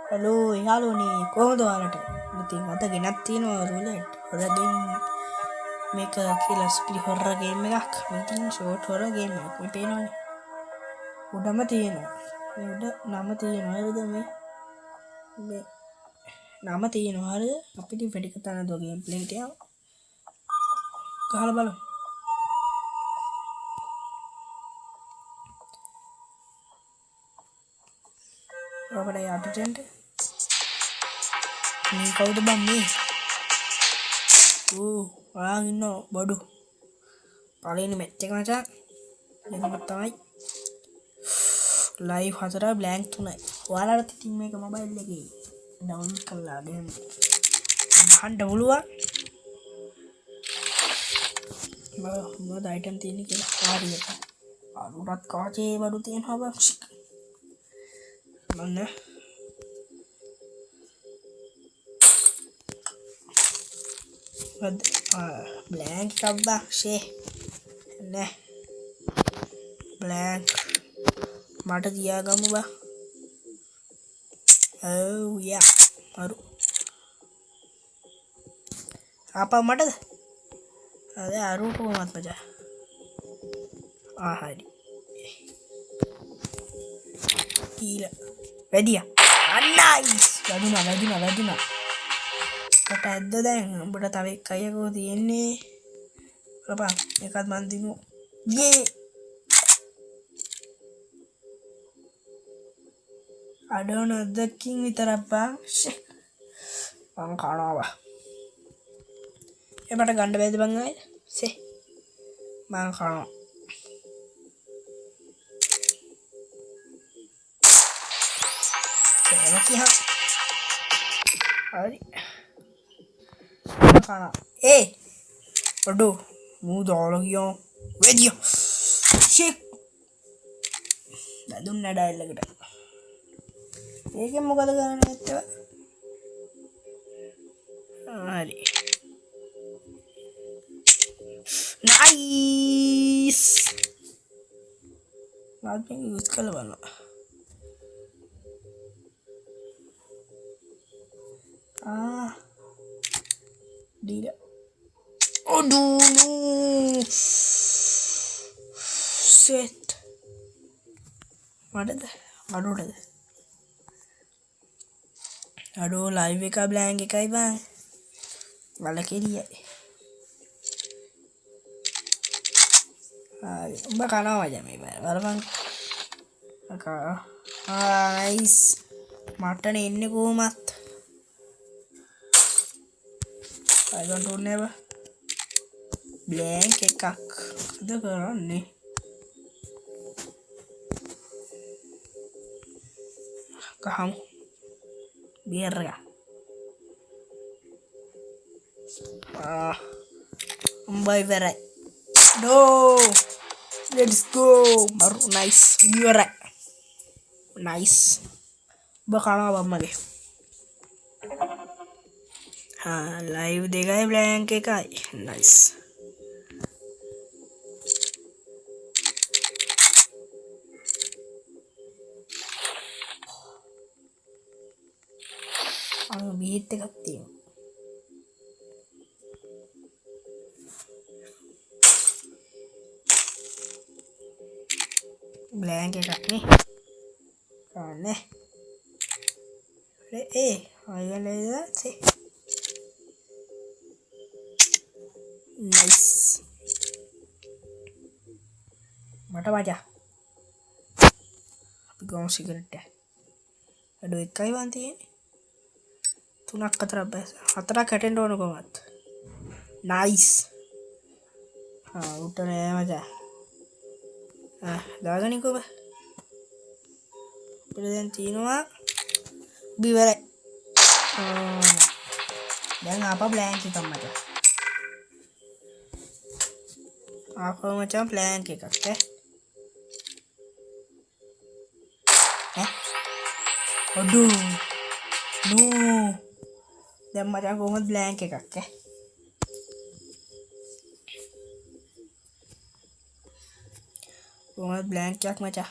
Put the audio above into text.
Hello යාළුවනේ කොහොමද ඔයාලට? ඉතින් අද ගෙනත් තියෙනවා රූලට් හොරර් ගේම් මේක කියලා ස්පිරි හොරර් ගේම් එකක්. ඉතින් ෂෝට් හොරර් ගේම් එකක්. මේ පේනවනේ. උඩම තියෙනවා. මේ උඩ නම තියෙනවා. හරිද මේ නම තියෙනවා. හරිද? අපිට වැඩි කතා නැතුව ගේම් ප්ලේ එකට යමු. ගහලා බලමු. අපිට යටටෙන්ට මේ කවුද බං මේ? ඔයා ඉන්නෝ බඩු. පළවෙනි මැච් එක මචං. එතකොට තමයි ලයිව් 4 බ්ලැන්ක් 3යි. ඔයාලට ඉතින් මේක මොබයිල් එකේ ඩවුන්ලෝඩ් කරලා ගන්න. ගහන්න පුළුවන්. මොකද අයිටම් තියෙන්නේ කියලා හරියට. අරුරත් කාචේ බඩු තියෙනවා බං. මන්න blank එකක් බා ෂේ නෑ blank මට තියාගමු බා ඔව් යා අරු ආපා මටද අද අරුට කොහොමද මචං හරි කීලා වැඩියා නයිස් වැදුනා කට ඇද්ද දැන් උඹට තව එක අයකෝ තියෙන්නේ බලපන් එකත් මන් දිනු යේ අඩෝන අදකින් විතරක් බං මං කනවා එමට ගන්න බැයිද බං ආයේ සේ මං කනවා එනකියා හරි खाना बड़ो मुंह दौड़ गया वेदिया शेक दादू ने डायलॉग डा ඒකෙන් මොකද කරන්නේ නැත්තේ හරි නයිස් මාත් යූස් කරලා බලනවා Dida. Aduh, no. Set. Madad. Aduh, aduh, live එක blank එකයි බං. වලකෙලියයි. හරි. උඹ කනවා මචං මේ පාර. බලපන්. අකා. නයිස්. මටනේ එන්නේ කොහොමත්. I don't know never blank එකක් අද කරන්නේ කහමු බියර් එක උඹයි ඉවරයි no let's go මරු nice ඉවරයි nice ඔබ කනවා බම්මගේ लाइव देगा है ब्लैंक का नाइस बीट करती हूँ ब्लैंक का नहीं कौन है अरे आएगा ले से nice මට වාජා අපි ගමු සිගරට් එක අඩෝ එකයි වන් තියෙන්නේ තුනක් හතරක් බැස හතරක් හැටෙන්න ඕන කොහොමත් nice උට නෑ මචං දාගනිකෝ බ අපිට දැන් තියෙනවා බිවරයි දැන් ආපහු බ්ලැන්ක් එකක් මචං आपको मचान प्लान के करते हैं ओडू नो जब मचान को मत ब्लैंक के करके वो मत ब्लैंक क्या मचा